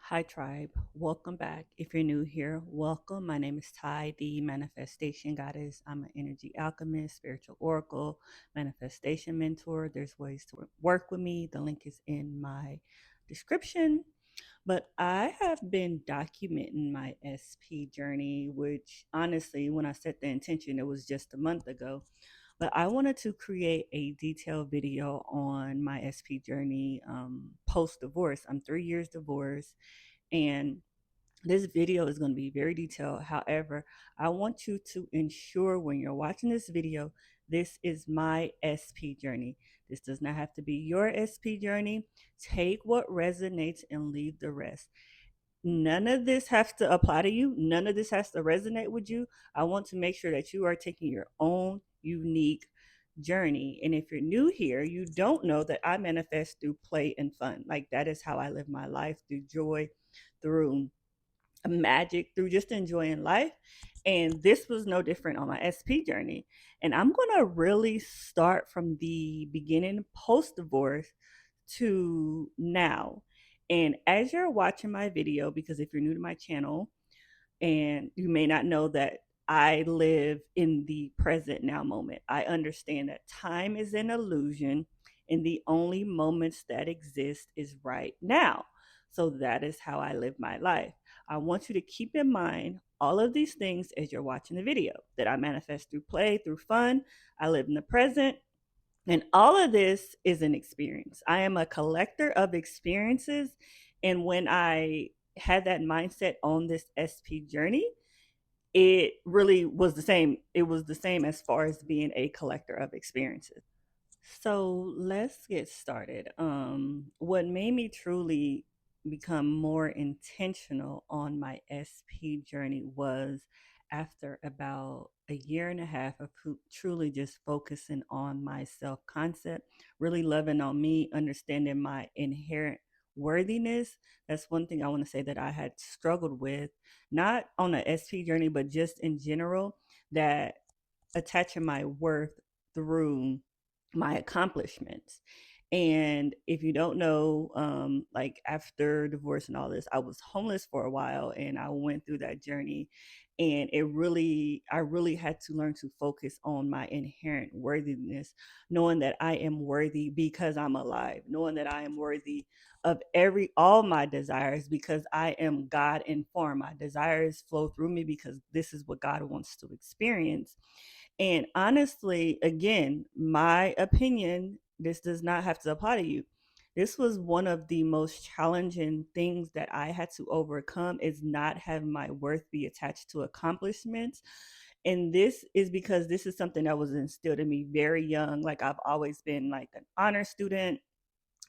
Hi, tribe. Welcome back. If you're new here, welcome. My name is Ty, the manifestation goddess. I'm an energy alchemist, spiritual oracle, manifestation mentor. There's ways to work with me. The link is in my description. But I have been documenting my SP journey, which honestly, when I set the intention, it was just a month ago. But I wanted to create a detailed video on my SP journey post divorce. I'm 3 years divorced, and this video is going to be very detailed. However, I want you to ensure when you're watching this video, this is my SP journey. This does not have to be your SP journey. Take what resonates and leave the rest. None of this has to apply to you. None of this has to resonate with you. I want to make sure that you are taking your own unique journey. And if you're new here, you don't know that I manifest through play and fun. Like that is how I live my life, through joy, through magic, through just enjoying life. And this was no different on my SP journey. And I'm going to really start from the beginning post divorce to now. And as you're watching my video, because if you're new to my channel and you may not know that I live in the present now moment, I understand that time is an illusion and the only moments that exist is right now. So that is how I live my life. I want you to keep in mind all of these things as you're watching the video, that I manifest through play, through fun. I live in the present, and all of this is an experience. I am a collector of experiences. And when I had that mindset on this SP journey, it really was the same. It was the same as far as being a collector of experiences. So let's get started. What made me truly become more intentional on my SP journey was after about a year and a half of truly just focusing on my self concept, really loving on me, understanding my inherent worthiness. That's one thing I want to say that I had struggled with, not on the SP journey, but just in general, that attaching my worth through my accomplishments. And if you don't know, like after divorce and all this, I was homeless for a while and I went through that journey. And I really had to learn to focus on my inherent worthiness, knowing that I am worthy because I'm alive, knowing that I am worthy of all my desires because I am God informed. My desires flow through me because this is what God wants to experience. And honestly, again, my opinion, this does not have to apply to you. This was one of the most challenging things that I had to overcome, is not having my worth be attached to accomplishments. And this is because this is something that was instilled in me very young. Like I've always been like an honor student,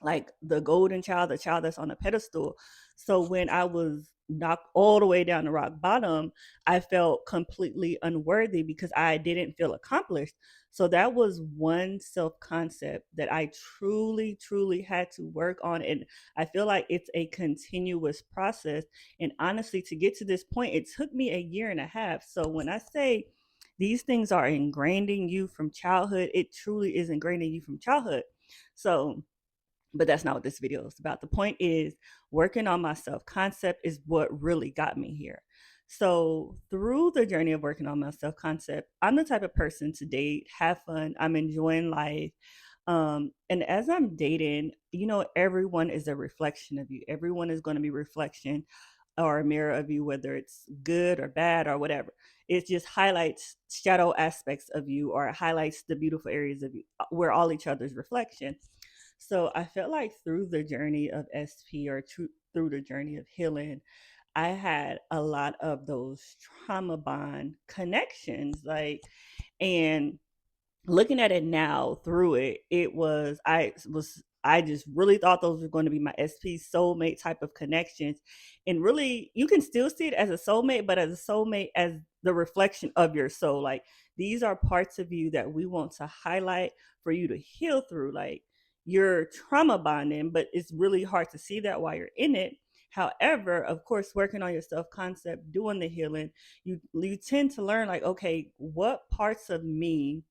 like the golden child, the child that's on a pedestal. So when I was knocked all the way down to rock bottom, I felt completely unworthy because I didn't feel accomplished. So that was one self concept that I truly, truly had to work on. And I feel like it's a continuous process. And honestly, to get to this point, it took me a year and a half. So when I say these things are ingrained in you from childhood, it truly is ingrained in you from childhood. So but that's not what this video is about. The point is, working on my self concept is what really got me here. So, through the journey of working on my self concept, I'm the type of person to date, have fun, I'm enjoying life. And as I'm dating, everyone is a reflection of you. Everyone is going to be reflection or a mirror of you, whether it's good or bad or whatever. It just highlights shadow aspects of you or it highlights the beautiful areas of you. We're all each other's reflection. So I felt like through the journey of SP, or through the journey of healing, I had a lot of those trauma bond connections. And looking at it now through it, I just really thought those were going to be my SP soulmate type of connections. And really, you can still see it as a soulmate, but as a soulmate, as the reflection of your soul. Like these are parts of you that we want to highlight for you to heal through. Like you're trauma bonding, but it's really hard to see that while you're in it. However, of course, working on your self concept, doing the healing, you tend to learn like, okay, what parts of me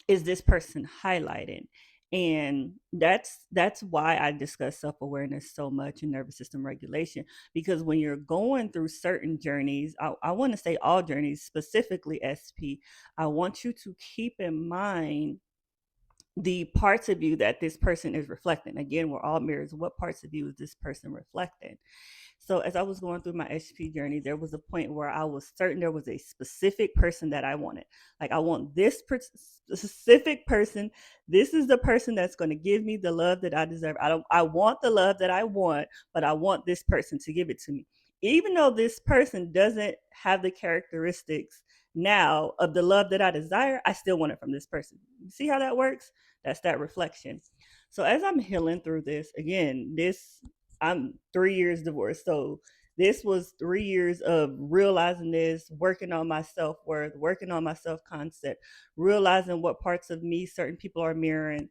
is this person highlighting? And that's why I discuss self-awareness so much in nervous system regulation, because when you're going through certain journeys, I want to say all journeys, specifically SP, I want you to keep in mind the parts of you that this person is reflecting. Again, we're all mirrors. What parts of you is this person reflecting? So as I was going through my HP journey, there was a point where I was certain there was a specific person that I wanted. Like, I want this specific person. This is the person that's going to give me the love that I deserve. I want the love that I want, but I want this person to give it to me. Even though this person doesn't have the characteristics now of the love that I desire, I still want it from this person. You see how that works? That's that reflection. So as I'm healing through this, again, I'm 3 years divorced. So this was 3 years of realizing this, working on my self worth, working on my self concept, realizing what parts of me certain people are mirroring,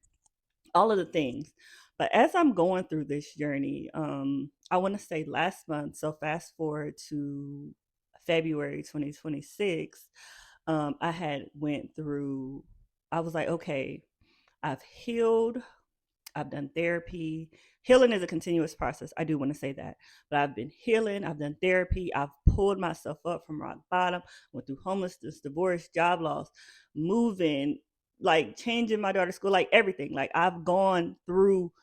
all of the things. But as I'm going through this journey, I want to say last month, so fast forward to February 2026, I had went through, I was like, okay, I've healed, I've done therapy. Healing is a continuous process. I do want to say that. But I've been healing, I've done therapy, I've pulled myself up from rock bottom, went through homelessness, divorce, job loss, moving, like changing my daughter's school, like everything. Like, I've gone through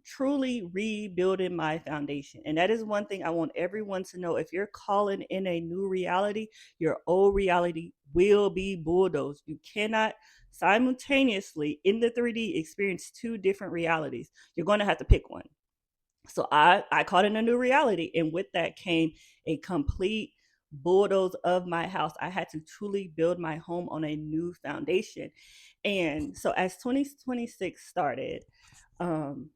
truly rebuilding my foundation. And that is one thing I want everyone to know. If you're calling in a new reality, your old reality will be bulldozed. You cannot simultaneously in the 3D experience two different realities. You're going to have to pick one. So I caught in a new reality, and with that came a complete bulldoze of my house. I had to truly build my home on a new foundation. And so as 2026 started, um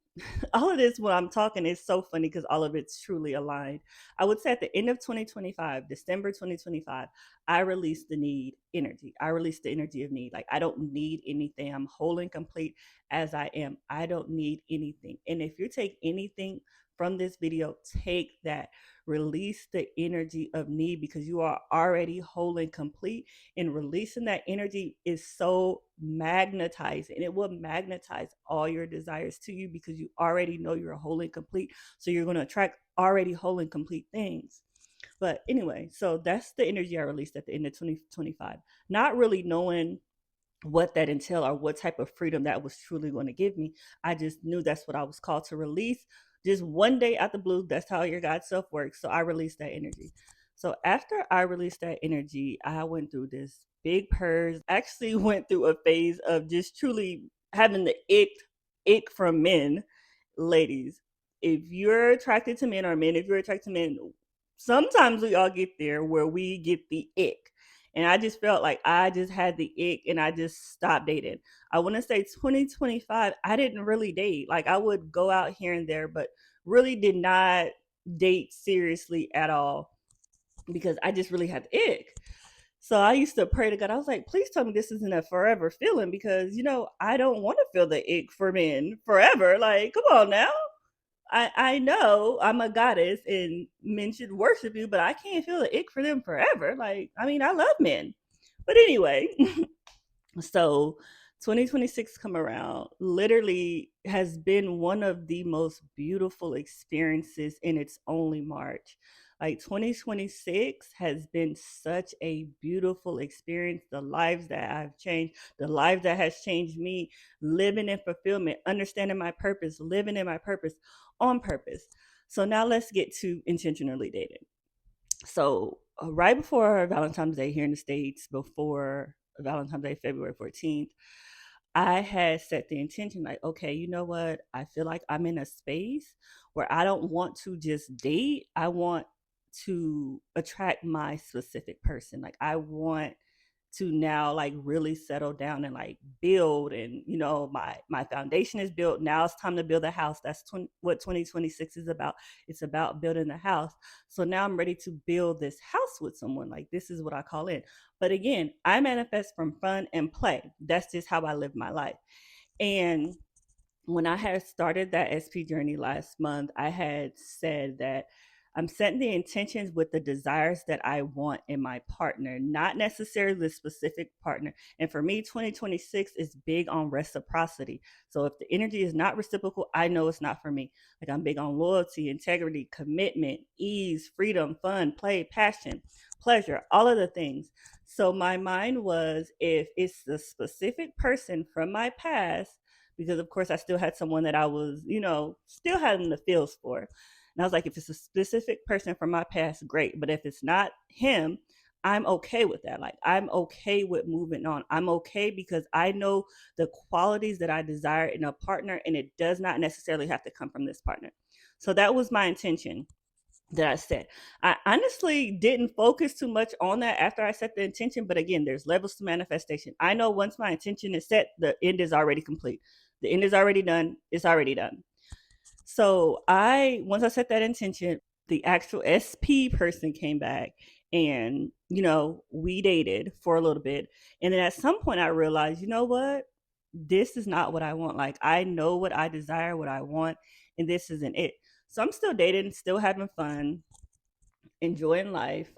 all of this when I'm talking is so funny because all of it's truly aligned. I would say at the end of 2025, December 2025, I released the need energy. I released the energy of need. Like, I don't need anything. I'm whole and complete as I am. I don't need anything. And if you take anything from this video, take that. Release the energy of need, because you are already whole and complete. And releasing that energy is so magnetizing. It will magnetize all your desires to you because you already know you're whole and complete. So you're going to attract already whole and complete things. But anyway, so that's the energy I released at the end of 2025. Not really knowing what that entailed or what type of freedom that was truly going to give me. I just knew that's what I was called to release. Just one day out the blue, that's how your God self works. So I released that energy. So after I released that energy, I went through this big purge. Actually went through a phase of just truly having the ick from men. Ladies, if you're attracted to men, or men, if you're attracted to men, sometimes we all get there where we get the ick. And I just felt like I just had the ick and I just stopped dating. I want to say 2025, I didn't really date. Like, I would go out here and there, but really did not date seriously at all because I just really had the ick. So I used to pray to God. I was like, please tell me this isn't a forever feeling, because, I don't want to feel the ick for men forever. Like, come on now. I know I'm a goddess and men should worship you, but I can't feel the ick for them forever. Like, I mean, I love men. But anyway, so 2026 come around literally has been one of the most beautiful experiences in its only March. Like, 2026 has been such a beautiful experience. The lives that I've changed, the life that has changed me, living in fulfillment, understanding my purpose, living in my purpose on purpose. So now let's get to intentionally dating. So right before Valentine's Day here in the States, before Valentine's Day, February 14th, I had set the intention like, okay, you know what? I feel like I'm in a space where I don't want to just date. I want to attract my specific person. Like, I want to now like really settle down and like build, and my foundation is built. Now it's time to build a house. That's what 2026 is about. It's about building a house. So now I'm ready to build this house with someone. Like, this is what I call it. But again, I manifest from fun and play. That's just how I live my life. And when I had started that SP journey last month, I had said that I'm setting the intentions with the desires that I want in my partner, not necessarily the specific partner. And for me, 2026 is big on reciprocity. So if the energy is not reciprocal, I know it's not for me. Like I'm big on loyalty, integrity, commitment, ease, freedom, fun, play, passion, pleasure, all of the things. So my mind was, if it's the specific person from my past, because of course I still had someone that I was, still having the feels for. And I was like, if it's a specific person from my past, great. But if it's not him, I'm okay with that. Like, I'm okay with moving on. I'm okay because I know the qualities that I desire in a partner, and it does not necessarily have to come from this partner. So that was my intention that I set. I honestly didn't focus too much on that after I set the intention, but again, there's levels to manifestation. I know once my intention is set, the end is already complete. The end is already done. It's already done. So once I set that intention, the actual SP person came back, and, we dated for a little bit. And then at some point I realized, you know what? This is not what I want. Like, I know what I desire, what I want, and this isn't it. So I'm still dating, still having fun, enjoying life.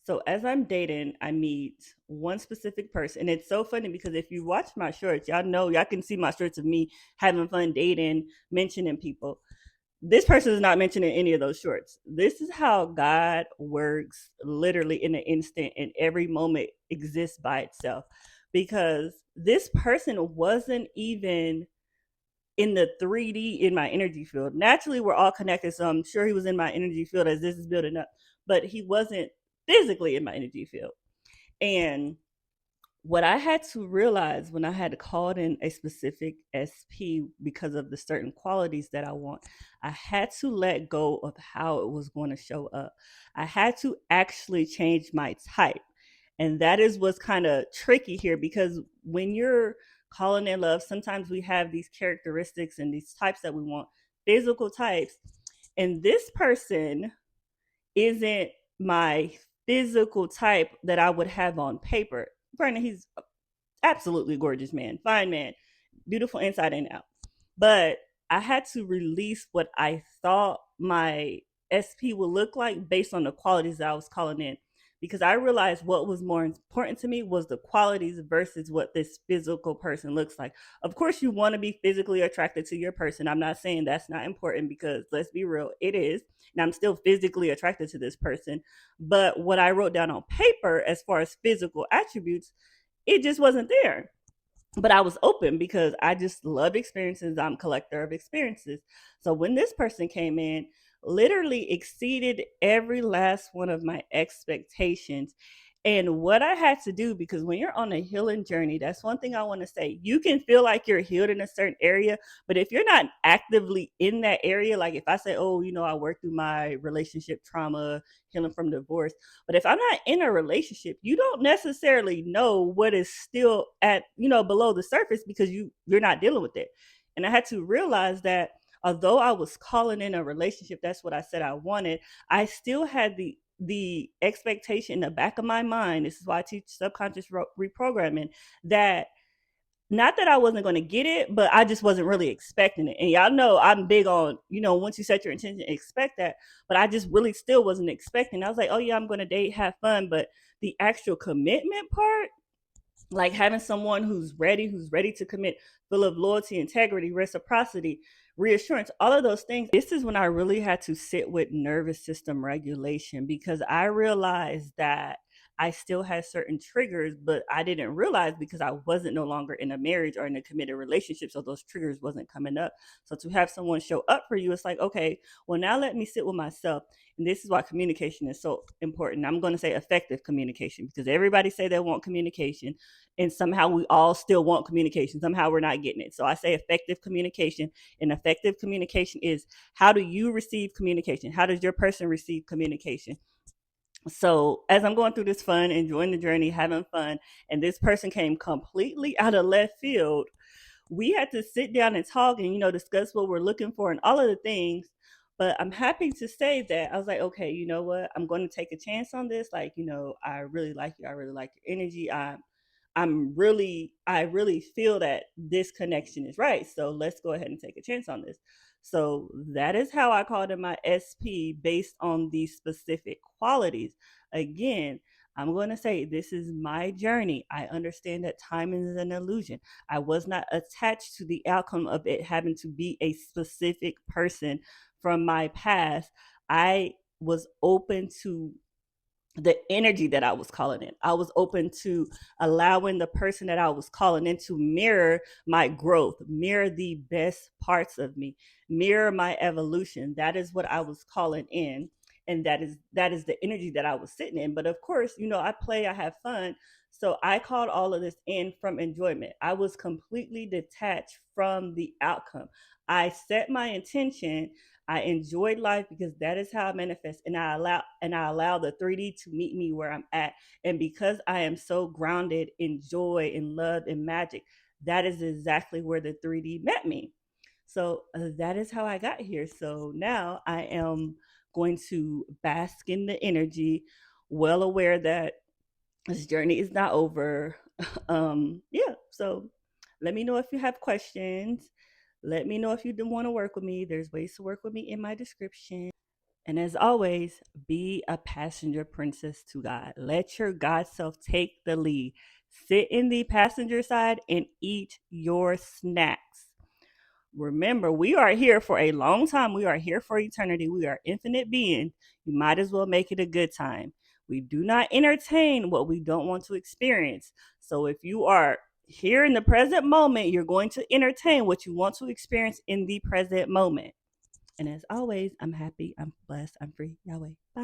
So as I'm dating, I meet one specific person. And it's so funny because if you watch my shorts, y'all can see my shorts of me having fun dating, mentioning people. This person is not mentioning any of those shorts. This is how God works, literally in an instant, and every moment exists by itself. Because this person wasn't even in the 3D in my energy field. Naturally, we're all connected, so I'm sure he was in my energy field as this is building up, but he wasn't physically in my energy field. And what I had to realize when I had called in a specific SP because of the certain qualities that I want, I had to let go of how it was going to show up. I had to actually change my type. And that is what's kind of tricky here, because when you're calling in love, sometimes we have these characteristics and these types that we want, physical types. And this person isn't my physical type that I would have on paper. Granted, he's absolutely gorgeous man, fine man, beautiful inside and out. But I had to release what I thought my SP would look like based on the qualities that I was calling in. Because I realized what was more important to me was the qualities versus what this physical person looks like. Of course, you want to be physically attracted to your person. I'm not saying that's not important, because let's be real, it is. And I'm still physically attracted to this person. But what I wrote down on paper as far as physical attributes, it just wasn't there. But I was open because I just love experiences. I'm a collector of experiences. So when this person came in, literally exceeded every last one of my expectations. And what I had to do, because when you're on a healing journey, that's one thing I want to say. You can feel like you're healed in a certain area, but if you're not actively in that area, like if I say, oh, I worked through my relationship trauma, healing from divorce, but if I'm not in a relationship, you don't necessarily know what is still at, below the surface, because you're not dealing with it. And I had to realize that although I was calling in a relationship, that's what I said I wanted, I still had the expectation in the back of my mind. This is why I teach subconscious reprogramming, that not that I wasn't going to get it, but I just wasn't really expecting it. And y'all know I'm big on, once you set your intention, expect that. But I just really still wasn't expecting. I was like, oh yeah, I'm going to date, have fun. But the actual commitment part, like having someone who's ready to commit, full of loyalty, integrity, reciprocity, reassurance, all of those things. This is when I really had to sit with nervous system regulation, because I realized that I still had certain triggers, but I didn't realize because I wasn't no longer in a marriage or in a committed relationship. So those triggers wasn't coming up. So to have someone show up for you, it's like, okay, well, now let me sit with myself. And this is why communication is so important. I'm going to say effective communication, because everybody say they want communication, and somehow we all still want communication. Somehow we're not getting it. So I say effective communication. And effective communication is, how do you receive communication? How does your person receive communication? So as I'm going through this fun, enjoying the journey, having fun, and this person came completely out of left field, we had to sit down and talk and, discuss what we're looking for and all of the things. But I'm happy to say that I was like, okay, you know what? I'm going to take a chance on this. Like, I really like you. I really like your energy. I really feel that this connection is right. So let's go ahead and take a chance on this. So that is how I called in my SP based on these specific qualities. Again, I'm going to say this is my journey. I understand that time is an illusion. I was not attached to the outcome of it having to be a specific person from my past. I was open to the energy that I was calling in. I was open to allowing the person that I was calling in to mirror my growth, mirror the best parts of me, mirror my evolution. That is what I was calling in. And that is the energy that I was sitting in. But of course, I play, I have fun. So I called all of this in from enjoyment. I was completely detached from the outcome. I set my intention. I enjoyed life because that is how I manifest, and I allow the 3D to meet me where I'm at. And because I am so grounded in joy and love and magic, that is exactly where the 3D met me. So that is how I got here. So now I am going to bask in the energy, well aware that this journey is not over. Yeah. So let me know if you have questions. Let me know if you do want to work with me. There's ways to work with me in my description. And as always, be a passenger princess to God. Let your God self take the lead. Sit in the passenger side and eat your snacks. Remember, we are here for a long time. We are here for eternity. We are infinite beings. You might as well make it a good time. We do not entertain what we don't want to experience. So if you are here in the present moment, you're going to entertain what you want to experience in the present moment. And as always, I'm happy, I'm blessed, I'm free. Yahweh. Bye.